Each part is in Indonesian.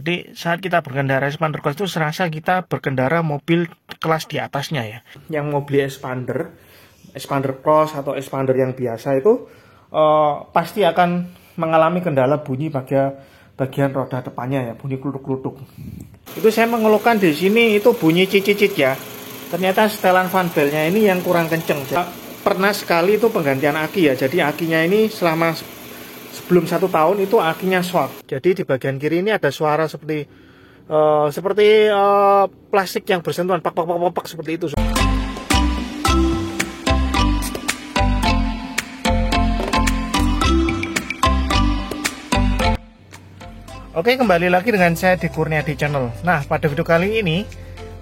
Jadi saat kita berkendara expander cross itu serasa kita berkendara mobil kelas di atasnya ya. Yang mau beli expander cross atau expander yang biasa itu pasti akan mengalami kendala bunyi bagian roda depannya ya, bunyi klutuk-klutuk. Itu saya mengeluhkan di sini itu bunyi cicit ya. Ternyata setelan fan belnya ini yang kurang kenceng. Pernah sekali itu penggantian aki ya. Jadi akinya ini sebelum 1 tahun itu akinya swap. Jadi di bagian kiri ini ada suara seperti plastik yang bersentuhan pak seperti itu. Oke, kembali lagi dengan saya di Kurniadi Channel. Nah, pada video kali ini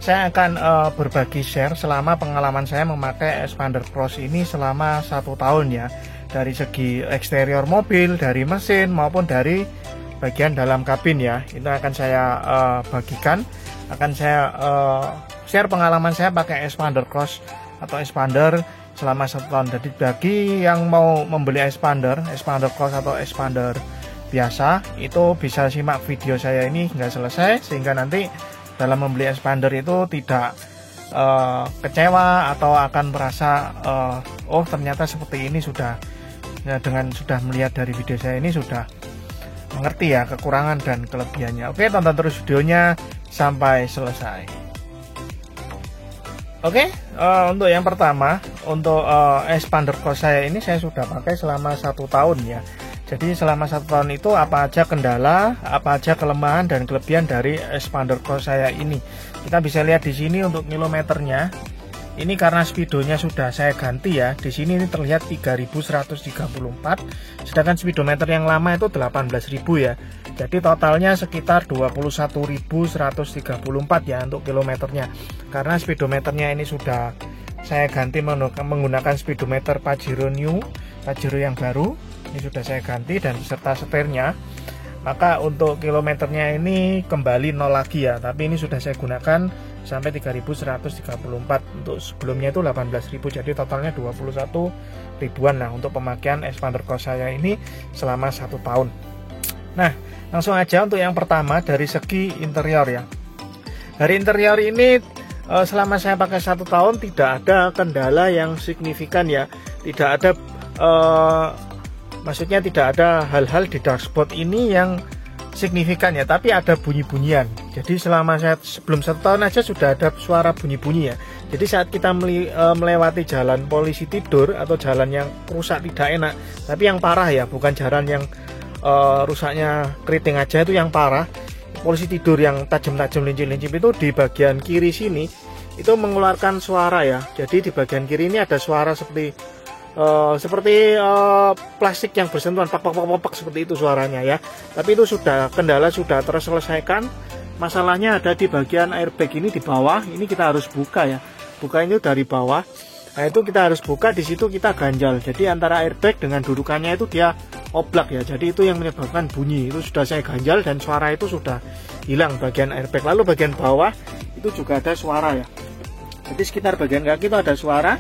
saya akan berbagi share selama pengalaman saya memakai expander cross ini selama 1 tahun ya. Dari segi eksterior mobil, dari mesin maupun dari bagian dalam kabin ya. Itu akan saya bagikan, akan saya share pengalaman saya pakai expander cross atau expander selama 1 tahun. Jadi bagi yang mau membeli expander cross atau expander biasa, itu bisa simak video saya ini hingga selesai, sehingga nanti dalam membeli expander itu tidak kecewa atau akan merasa oh ternyata seperti ini sudah ya, dengan sudah melihat dari video saya ini sudah mengerti ya kekurangan dan kelebihannya. Oke, tonton terus videonya sampai selesai. Oke, untuk yang pertama, untuk expander cross saya ini saya sudah pakai selama 1 tahun ya. Jadi selama 1 tahun itu apa aja kendala, apa aja kelemahan dan kelebihan dari expander cross saya ini. Kita bisa lihat di sini untuk kilometernya. Ini karena speedonya sudah saya ganti ya. Di sini ini terlihat 3134, sedangkan speedometer yang lama itu 18.000 ya. Jadi totalnya sekitar 21.134 ya untuk kilometernya. Karena speedometernya ini sudah saya ganti menggunakan speedometer Pajero yang baru. Ini sudah saya ganti dan beserta setirnya. Maka untuk kilometernya ini kembali 0 lagi ya. Tapi ini sudah saya gunakan sampai 3134. Untuk sebelumnya itu 18.000, jadi totalnya 21 ribuan lah untuk pemakaian expander cross saya ini selama 1 tahun. Nah, langsung aja untuk yang pertama dari segi interior ya. Dari interior ini selama saya pakai 1 tahun tidak ada kendala yang signifikan ya. Tidak ada maksudnya tidak ada hal-hal di dashboard ini yang signifikan ya, tapi ada bunyi-bunyian. Jadi selama saya sebelum 1 tahun aja sudah ada suara bunyi-bunyi ya. Jadi saat kita melewati jalan polisi tidur atau jalan yang rusak tidak enak, tapi yang parah ya, bukan jalan yang rusaknya keriting aja, itu yang parah. Polisi tidur yang tajam-tajam lincip-lincip itu di bagian kiri sini itu mengeluarkan suara ya. Jadi di bagian kiri ini ada suara seperti plastik yang bersentuhan pak seperti itu suaranya ya. Tapi itu kendala sudah terselesaikan. Masalahnya ada di bagian airbag ini di bawah. Ini kita harus buka ya. Buka ini dari bawah. Nah, itu kita harus buka, di situ kita ganjal. Jadi antara airbag dengan dudukannya itu dia oblak ya. Jadi itu yang menyebabkan bunyi. Itu sudah saya ganjal dan suara itu sudah hilang bagian airbag. Lalu bagian bawah itu juga ada suara ya. Jadi sekitar bagian kaki itu ada suara.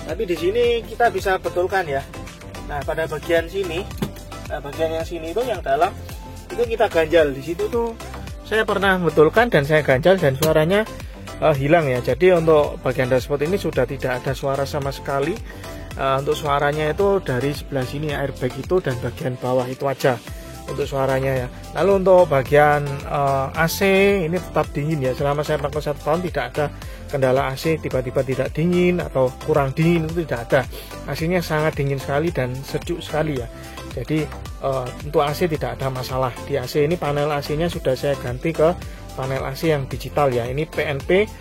Tapi di sini kita bisa betulkan ya. Nah, pada bagian sini, bagian yang sini itu yang dalam itu kita ganjal. Di situ tuh saya pernah betulkan dan saya ganjal dan suaranya hilang ya. Jadi untuk bagian dashboard ini sudah tidak ada suara sama sekali. Untuk suaranya itu dari sebelah sini airbag itu dan bagian bawah itu aja untuk suaranya ya. Lalu untuk bagian AC ini tetap dingin ya. Selama saya pakai 1 tahun tidak ada kendala AC tiba-tiba tidak dingin atau kurang dingin, itu tidak ada. AC-nya sangat dingin sekali dan sejuk sekali ya. Jadi untuk AC tidak ada masalah. Di AC ini panel AC-nya sudah saya ganti ke panel AC yang digital ya. Ini PNP,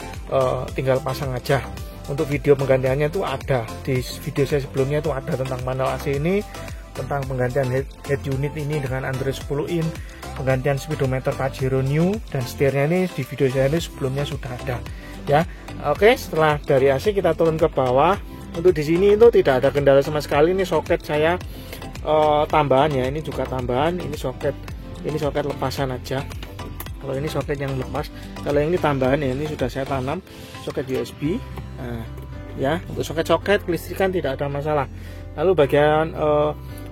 tinggal pasang aja. Untuk video penggantiannya itu ada di video saya sebelumnya, itu ada tentang panel AC ini, tentang penggantian head unit ini dengan Android 10 in, penggantian speedometer Pajero New, dan setirnya ini di video saya ini sebelumnya sudah ada ya. Oke, setelah dari AC kita turun ke bawah. Untuk di sini itu tidak ada kendala sama sekali. Ini soket saya tambahan ya, ini juga tambahan. Ini soket lepasan aja. Kalau ini soket yang lepas, kalau yang ini tambahan ya, ini sudah saya tanam soket USB. Nah, ya. Untuk soket-soket kelistrikan tidak ada masalah. Lalu bagian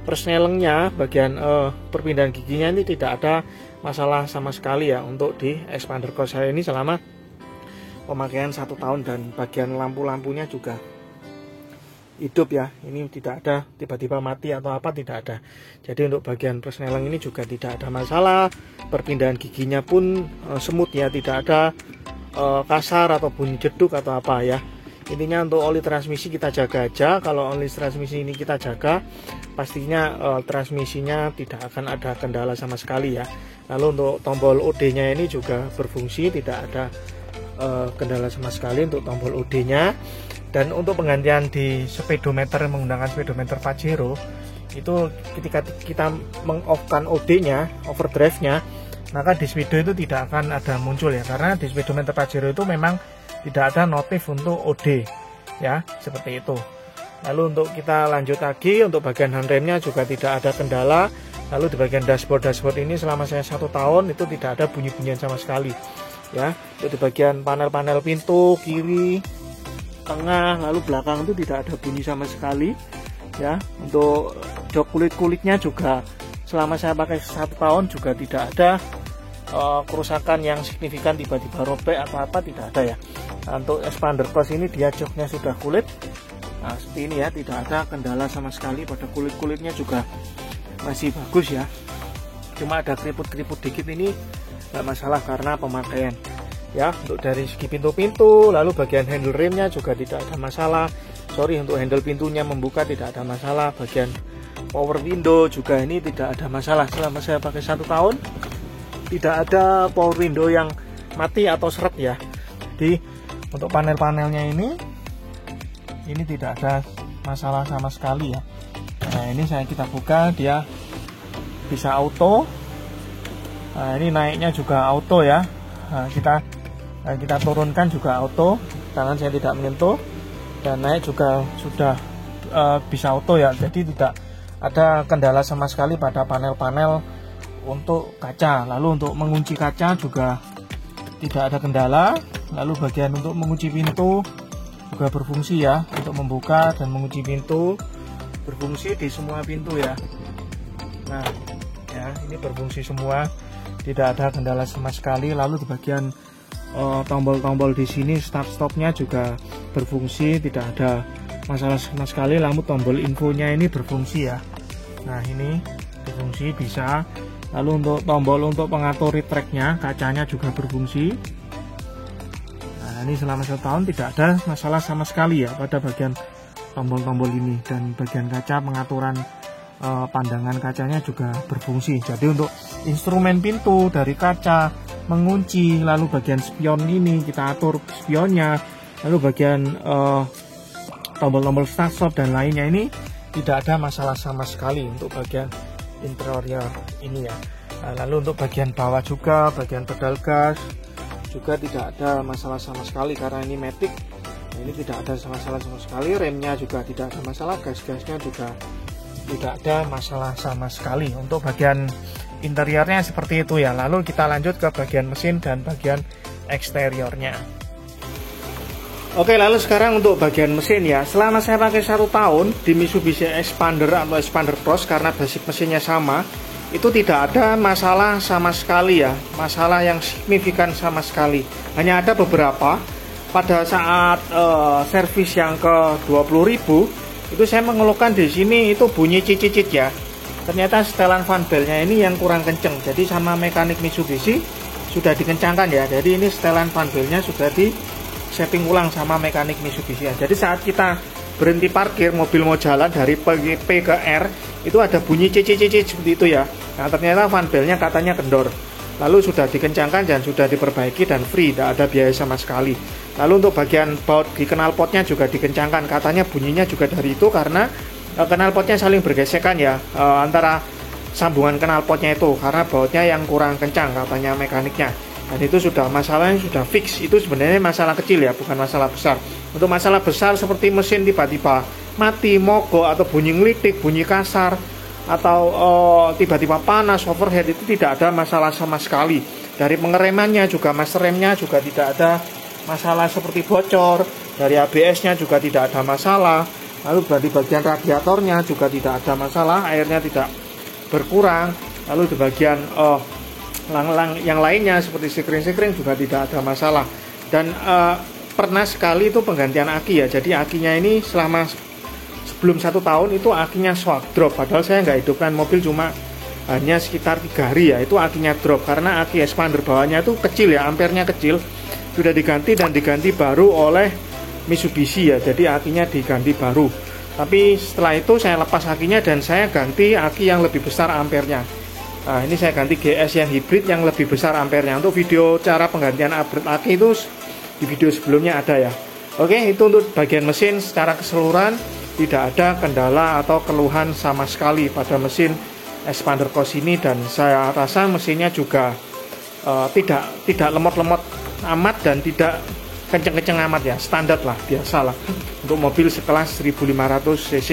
persnelengnya, bagian perpindahan giginya ini tidak ada masalah sama sekali ya untuk di expander cross saya ini selama pemakaian 1 tahun. Dan bagian lampu-lampunya juga hidup ya, ini tidak ada tiba-tiba mati atau apa, tidak ada. Jadi untuk bagian persneleng ini juga tidak ada masalah, perpindahan giginya pun semut ya, tidak ada kasar atau bunyi jeduk atau apa ya. Intinya untuk oli transmisi kita jaga aja. Kalau oli transmisi ini kita jaga, pastinya transmisinya tidak akan ada kendala sama sekali ya. Lalu untuk tombol OD nya ini juga berfungsi, tidak ada kendala sama sekali untuk tombol OD nya. Dan untuk penggantian di speedometer menggunakan speedometer Pajero itu ketika kita meng-off-kan OD nya, overdrive nya, maka di speedo itu tidak akan ada muncul ya, karena di speedometer Pajero itu memang tidak ada notif untuk OD ya, seperti itu. Lalu untuk kita lanjut lagi, untuk bagian handremnya juga tidak ada kendala. Lalu di bagian dashboard ini selama saya 1 tahun itu tidak ada bunyi-bunyian sama sekali ya. Untuk di bagian panel-panel pintu kiri, tengah, lalu belakang itu tidak ada bunyi sama sekali ya. Untuk jok kulit-kulitnya juga selama saya pakai 1 tahun juga tidak ada kerusakan yang signifikan, tiba-tiba robek atau apa, tidak ada ya. Nah, untuk expander cross ini dia joknya sudah kulit, nah seperti ini ya, tidak ada kendala sama sekali. Pada kulit-kulitnya juga masih bagus ya, cuma ada keriput-keriput dikit, ini nggak masalah karena pemakaian ya. Untuk dari segi pintu-pintu, lalu bagian handle remnya juga tidak ada masalah. Sorry, untuk handle pintunya membuka tidak ada masalah. Bagian power window juga ini tidak ada masalah. Selama saya pakai 1 tahun tidak ada power window yang mati atau seret ya. Jadi untuk panel-panelnya ini tidak ada masalah sama sekali ya. Nah ini kita buka, dia bisa auto. Nah ini naiknya juga auto ya. Nah, kita turunkan juga auto, tangan saya tidak menyentuh. Dan naik juga sudah bisa auto ya. Jadi tidak ada kendala sama sekali pada panel-panel untuk kaca. Lalu untuk mengunci kaca juga tidak ada kendala. Lalu bagian untuk mengunci pintu juga berfungsi ya, untuk membuka dan mengunci pintu berfungsi di semua pintu ya. Nah ya, ini berfungsi semua, tidak ada kendala sama sekali. Lalu di bagian tombol-tombol di sini start stopnya juga berfungsi, tidak ada masalah sama sekali. Lalu tombol infonya ini berfungsi ya. Nah ini berfungsi bisa. Lalu untuk tombol untuk pengatur retract-nya, kacanya juga berfungsi. Nah ini selama 1 tahun tidak ada masalah sama sekali ya pada bagian tombol-tombol ini. Dan bagian kaca, pengaturan pandangan kacanya juga berfungsi. Jadi untuk instrumen pintu dari kaca, mengunci, lalu bagian spion ini kita atur spionnya, lalu bagian tombol-tombol start stop dan lainnya ini tidak ada masalah sama sekali untuk bagian interior ini ya. Nah, lalu untuk bagian bawah juga, bagian pedal gas juga tidak ada masalah sama sekali karena ini matic. Nah, ini tidak ada masalah sama sekali. Remnya juga tidak ada masalah, gas-gasnya juga tidak ada masalah sama sekali. Untuk bagian interiornya seperti itu ya. Lalu kita lanjut ke bagian mesin dan bagian eksteriornya. Oke, lalu sekarang untuk bagian mesin ya. Selama saya pakai 1 tahun di Mitsubishi Expander atau Expander Cross, karena basic mesinnya sama, itu tidak ada masalah sama sekali ya. Masalah yang signifikan sama sekali. Hanya ada beberapa pada saat servis yang ke 20.000 itu saya mengeluhkan di sini itu bunyi cicit-cicit ya. Ternyata setelan fan belt-nya ini yang kurang kenceng. Jadi sama mekanik Mitsubishi sudah dikencangkan ya. Jadi ini setelan fan belt-nya sudah di setting ulang sama mekanik Mitsubishi. Jadi saat kita berhenti parkir, mobil mau jalan dari P ke R, itu ada bunyi cicit-cicit seperti itu ya. Nah ternyata fan belt-nya katanya kendor. Lalu sudah dikencangkan dan sudah diperbaiki dan free, tidak ada biaya sama sekali. Lalu untuk bagian baut di knalpotnya juga dikencangkan, katanya bunyinya juga dari itu karena knalpotnya saling bergesekan ya, antara sambungan knalpotnya itu, karena bautnya yang kurang kencang katanya mekaniknya. Dan itu sudah masalahnya sudah fix. Itu sebenarnya masalah kecil ya, bukan masalah besar. Untuk masalah besar seperti mesin tiba-tiba mati, mogok, atau bunyi ngelitik, bunyi kasar, atau tiba-tiba panas, overheat, itu tidak ada masalah sama sekali. Dari pengeremannya juga, master remnya juga tidak ada masalah seperti bocor. Dari ABS-nya juga tidak ada masalah. Lalu di bagian radiatornya juga tidak ada masalah, airnya tidak berkurang. Lalu di bagian yang lainnya seperti sekring-sekring juga tidak ada masalah. Dan pernah sekali itu penggantian aki ya. Jadi akinya ini sebelum 1 tahun itu akinya shock drop. Padahal saya nggak hidupkan mobil, cuma hanya sekitar 3 hari ya, itu akinya drop karena aki expander bawahnya itu kecil ya, ampernya kecil. Sudah diganti dan diganti baru oleh Mitsubishi ya, jadi akinya diganti baru. Tapi setelah itu saya lepas akinya dan saya ganti aki yang lebih besar ampernya. Nah, ini saya ganti GS yang hybrid yang lebih besar ampernya. Untuk video cara penggantian upgrade aki itu di video sebelumnya ada ya. Oke, itu untuk bagian mesin secara keseluruhan tidak ada kendala atau keluhan sama sekali pada mesin expander cross ini, dan saya rasa mesinnya juga tidak lemot-lemot amat dan tidak kenceng-kenceng amat ya, standar lah, biasa lah untuk mobil sekelas 1500 cc.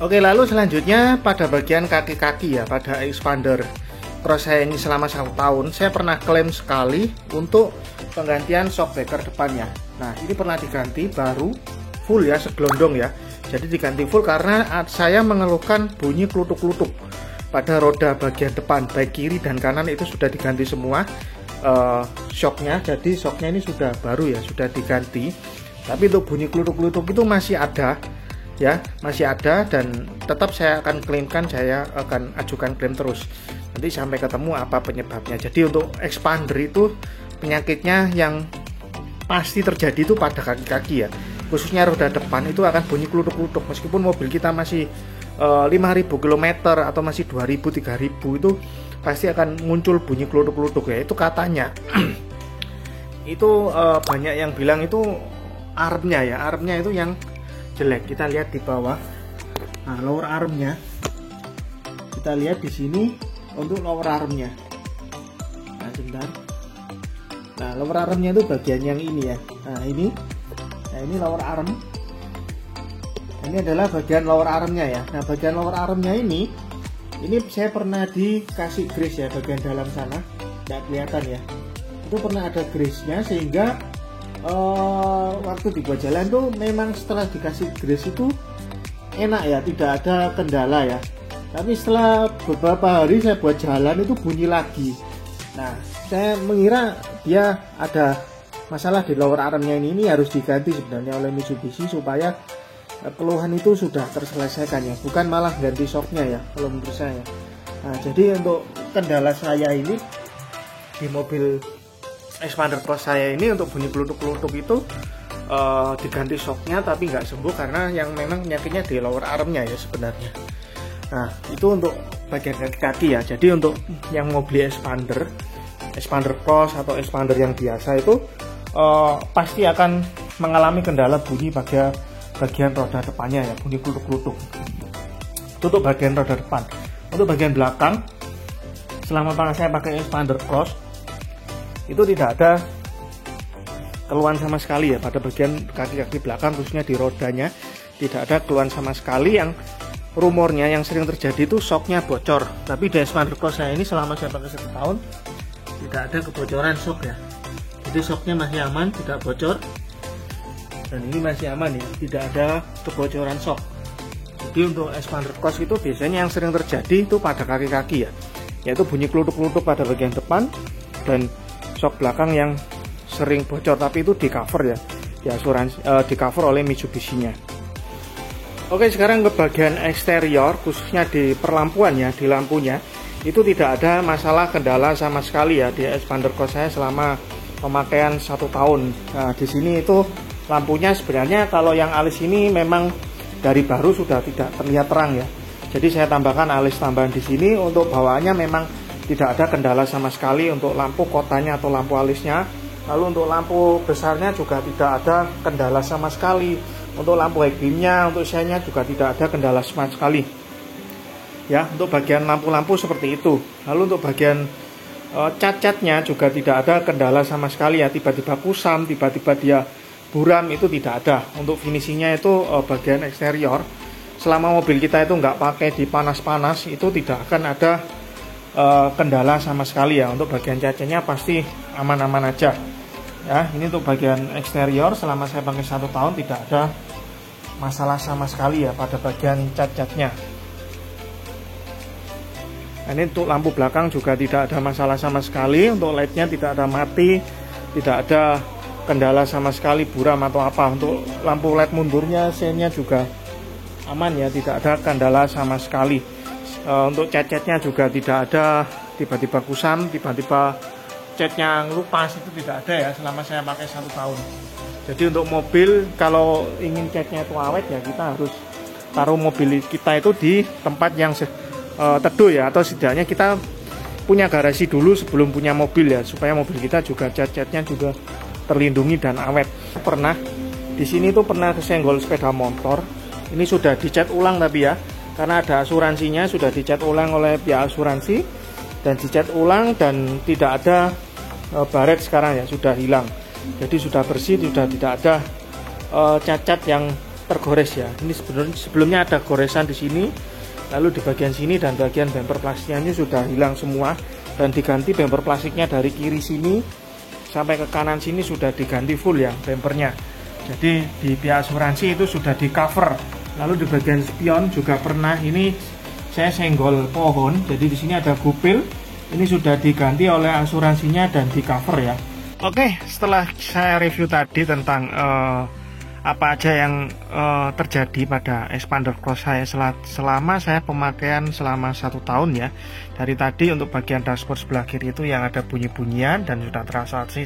Oke, lalu selanjutnya pada bagian kaki-kaki ya, pada expander cross saya ini selama 1 tahun saya pernah klaim sekali untuk penggantian shock breaker depannya. Nah, ini pernah diganti baru full ya, segelondong ya. Jadi diganti full karena saya mengeluhkan bunyi klutuk-klutuk pada roda bagian depan, baik kiri dan kanan itu sudah diganti semua shocknya. Jadi shocknya ini sudah baru ya, sudah diganti. Tapi untuk bunyi klutuk-klutuk itu masih ada ya, masih ada, dan tetap saya akan klaimkan, saya akan ajukan klaim terus nanti sampai ketemu apa penyebabnya. Jadi untuk expander itu penyakitnya yang pasti terjadi itu pada kaki-kaki ya, khususnya roda depan itu akan bunyi klutuk-klutuk. Meskipun mobil kita masih 5.000 km atau masih 2.000 3.000 itu pasti akan muncul bunyi klutuk-klutuk ya, itu katanya. Itu banyak yang bilang itu armnya ya, armnya itu yang jelek. Kita lihat di bawah, nah lower armnya kita lihat di sini untuk lower armnya. Nah sebentar, nah lower armnya itu bagian yang ini ya, nah ini lower arm. Ini adalah bagian lower armnya ya. Nah bagian lower armnya ini saya pernah dikasih grease ya, bagian dalam sana nggak kelihatan ya, itu pernah ada grease-nya sehingga waktu dibuat jalan tuh memang setelah dikasih grease itu enak ya, tidak ada kendala ya. Tapi setelah beberapa hari saya buat jalan itu bunyi lagi. Nah saya mengira dia ada masalah di lower armnya ini harus diganti sebenarnya oleh Mitsubishi supaya keluhan itu sudah terselesaikan ya, bukan malah ganti shocknya ya kalau menurut saya. Nah jadi untuk kendala saya ini di mobil expander cross saya ini untuk bunyi kelutuk-kelutuk itu diganti shocknya tapi nggak sembuh karena yang memang penyakitnya di lower armnya ya sebenarnya. Nah itu untuk bagian kaki-kaki ya. Jadi untuk yang mobil expander cross atau expander yang biasa itu pasti akan mengalami kendala bunyi pada bagian roda depannya ya, bunyi klutuk-klutuk. Itu untuk bagian roda depan. Untuk bagian belakang, selama saya pakai expander cross itu tidak ada keluhan sama sekali ya pada bagian kaki-kaki belakang, khususnya di rodanya tidak ada keluhan sama sekali. Yang rumornya yang sering terjadi itu shocknya bocor, tapi di expander cross saya ini selama saya pakai 1 tahun tidak ada kebocoran shock ya. Jadi shocknya masih aman, tidak bocor, dan ini masih aman ya, tidak ada kebocoran shock. Jadi untuk expander cross itu biasanya yang sering terjadi itu pada kaki-kaki ya, yaitu bunyi klutuk-klutuk pada bagian depan dan shock belakang yang sering bocor, tapi itu di cover ya, di asuransi, di cover oleh Mitsubishi-nya. Oke, sekarang ke bagian eksterior, khususnya di perlampuan ya, di lampunya itu tidak ada masalah kendala sama sekali ya di expander cross saya selama pemakaian 1 tahun. Nah di sini itu lampunya sebenarnya kalau yang alis ini memang dari baru sudah tidak terlihat terang ya. Jadi saya tambahkan alis tambahan di sini. Untuk bawaannya memang tidak ada kendala sama sekali untuk lampu kotanya atau lampu alisnya. Lalu untuk lampu besarnya juga tidak ada kendala sama sekali. Untuk lampu high beamnya, untuk senya juga tidak ada kendala sama sekali. Ya, untuk bagian lampu-lampu seperti itu. Lalu untuk bagian cat-catnya juga tidak ada kendala sama sekali ya. Tiba-tiba kusam, tiba-tiba dia buram, itu tidak ada. Untuk finishingnya itu bagian eksterior, selama mobil kita itu nggak pakai di panas-panas, itu tidak akan ada kendala sama sekali ya. Untuk bagian cacatnya pasti aman-aman aja. Ya, ini untuk bagian eksterior selama saya pakai 1 tahun tidak ada masalah sama sekali ya pada bagian cat-catnya. Nah, ini untuk lampu belakang juga tidak ada masalah sama sekali. Untuk LED-nya tidak ada mati, tidak ada kendala sama sekali buram atau apa. Untuk lampu LED mundurnya, sennya juga aman ya, tidak ada kendala sama sekali. Untuk cat-catnya juga tidak ada tiba-tiba kusam, tiba-tiba catnya ngelupas, itu tidak ada ya selama saya pakai 1 tahun. Jadi untuk mobil kalau ingin catnya itu awet ya kita harus taruh mobil kita itu di tempat yang teduh ya, atau setidaknya kita punya garasi dulu sebelum punya mobil ya, supaya mobil kita juga cat-catnya juga terlindungi dan awet. Pernah di sini tuh pernah kesenggol sepeda motor, ini sudah dicat ulang tapi ya, karena ada asuransinya, sudah dicat ulang oleh pihak asuransi dan dicat ulang dan tidak ada baret sekarang ya, sudah hilang. Jadi sudah bersih, sudah tidak ada cat-cat yang tergores ya. Ini sebelumnya ada goresan di sini, lalu di bagian sini dan bagian bumper plastiknya ini sudah hilang semua dan diganti bumper plastiknya dari kiri sini sampai ke kanan sini sudah diganti full ya bumpernya. Jadi di pihak asuransi itu sudah di cover. Lalu di bagian spion juga pernah ini saya senggol pohon, jadi di sini ada gupil. Ini sudah diganti oleh asuransinya dan di cover ya. Oke, setelah saya review tadi tentang apa aja yang terjadi pada expander cross saya selama saya pemakaian selama 1 tahun ya. Dari tadi untuk bagian dashboard sebelah kiri itu yang ada bunyi-bunyian dan sudah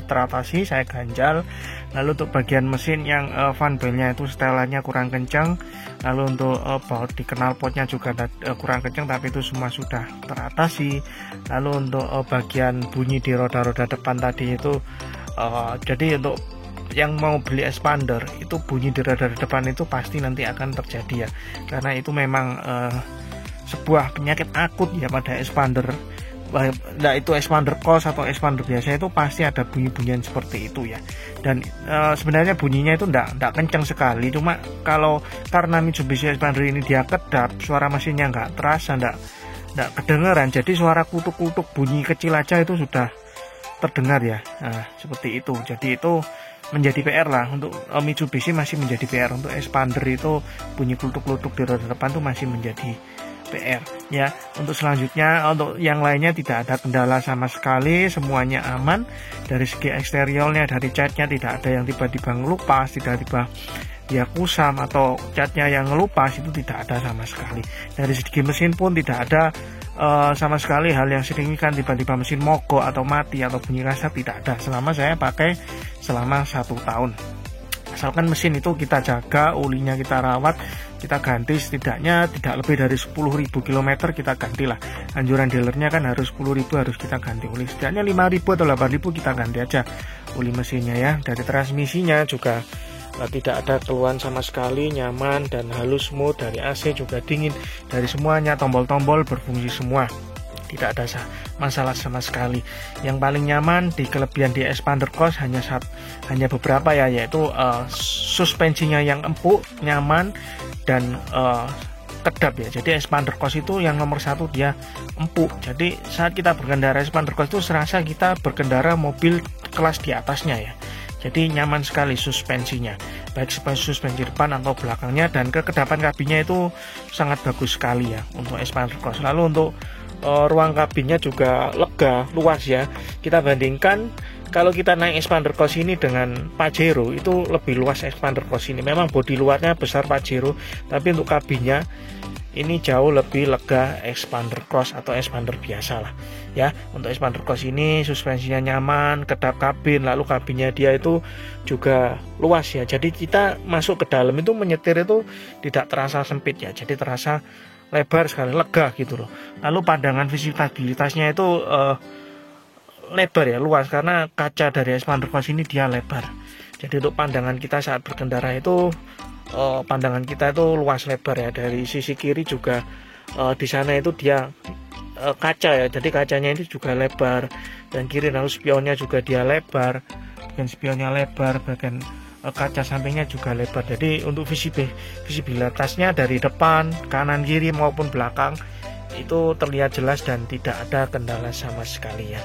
teratasi saya ganjal. Lalu untuk bagian mesin yang fan belnya itu setelannya kurang kencang. Lalu untuk baut di knalpotnya juga kurang kencang, tapi itu semua sudah teratasi. Lalu untuk bagian bunyi di roda-roda depan tadi itu jadi untuk yang mau beli expander itu bunyi di roda depan itu pasti nanti akan terjadi ya, karena itu memang sebuah penyakit akut ya pada expander. Nah, itu expander cross atau expander biasa itu pasti ada bunyi-bunyian seperti itu ya. Dan sebenarnya bunyinya itu enggak kencang sekali, cuma karena Mitsubishi expander ini dia kedap, suara mesinnya enggak terasa, enggak kedengeran, jadi suara kutuk-kutuk bunyi kecil aja itu sudah terdengar ya. Nah, seperti itu. Jadi itu menjadi PR lah untuk Mitsubishi, masih menjadi PR. Untuk expander itu bunyi klutuk-klutuk di roda depan itu masih menjadi PR ya. Untuk selanjutnya, untuk yang lainnya tidak ada kendala sama sekali, semuanya aman. Dari segi eksteriornya, dari catnya tidak ada yang tiba-tiba ngelupas, tiba-tiba dia kusam atau catnya yang ngelupas, itu tidak ada sama sekali. Dari segi mesin pun tidak ada sama sekali hal yang signifikan, tiba-tiba mesin mogok atau mati atau bunyi kasar, tidak ada selama saya pakai selama 1 tahun. Asalkan mesin itu kita jaga, olinya kita rawat, kita ganti setidaknya tidak lebih dari 10.000 km kita gantilah. Anjuran dealernya kan harus 10.000 harus kita ganti oli, setidaknya 5.000 atau 8.000 kita ganti aja oli mesinnya ya. Dari transmisinya juga tidak ada keluhan sama sekali, nyaman dan halus, smooth. Dari AC juga dingin, dari semuanya tombol-tombol berfungsi semua, tidak ada masalah sama sekali. Yang paling nyaman di kelebihan di expander cross hanya beberapa ya, yaitu suspensinya yang empuk, nyaman dan kedap ya. Jadi expander cross itu yang nomor 1 dia empuk, jadi saat kita berkendara expander cross itu serasa kita berkendara mobil kelas di atasnya ya. Jadi nyaman sekali suspensinya, baik suspensi depan atau belakangnya, dan kekedapan kabinnya itu sangat bagus sekali ya untuk expander cross. Lalu untuk ruang kabinnya juga lega, luas ya. Kita bandingkan kalau kita naik expander cross ini dengan Pajero, itu lebih luas expander cross ini. Memang bodi luarnya besar Pajero, tapi untuk kabinnya ini jauh lebih lega expander cross atau expander biasa lah ya. Untuk expander cross ini suspensinya nyaman, kedap kabin, lalu kabinnya dia itu juga luas ya. Jadi kita masuk ke dalam itu menyetir itu tidak terasa sempit ya, jadi terasa lebar sekali, lega gitu loh. Lalu pandangan visibilitasnya itu lebar ya, luas, karena kaca dari expander cross ini dia lebar. Jadi untuk pandangan kita saat berkendara itu pandangan kita itu luas, lebar ya. Dari sisi kiri juga di sana itu dia kaca ya, jadi kacanya ini juga lebar dan kiri. Lalu spionnya juga dia lebar, bagian spionnya lebar, bagian kaca sampingnya juga lebar. Jadi untuk visibilitasnya dari depan, kanan, kiri maupun belakang itu terlihat jelas dan tidak ada kendala sama sekali ya.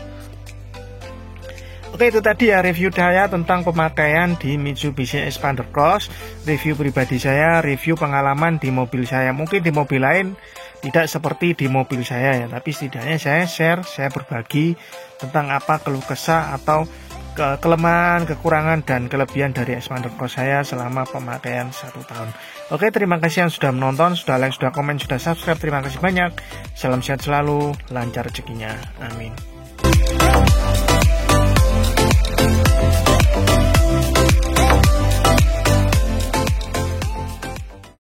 Oke, itu tadi ya review saya tentang pemakaian di Mitsubishi Xpander Cross. Review pribadi saya, review pengalaman di mobil saya. Mungkin di mobil lain tidak seperti di mobil saya ya, tapi setidaknya saya share, saya berbagi tentang apa keluh kesah atau kelemahan, kekurangan, dan kelebihan dari Xpander Cross saya selama pemakaian 1 tahun. Oke, terima kasih yang sudah menonton, sudah like, sudah komen, sudah subscribe. Terima kasih banyak. Salam sehat selalu, lancar rezekinya. Amin.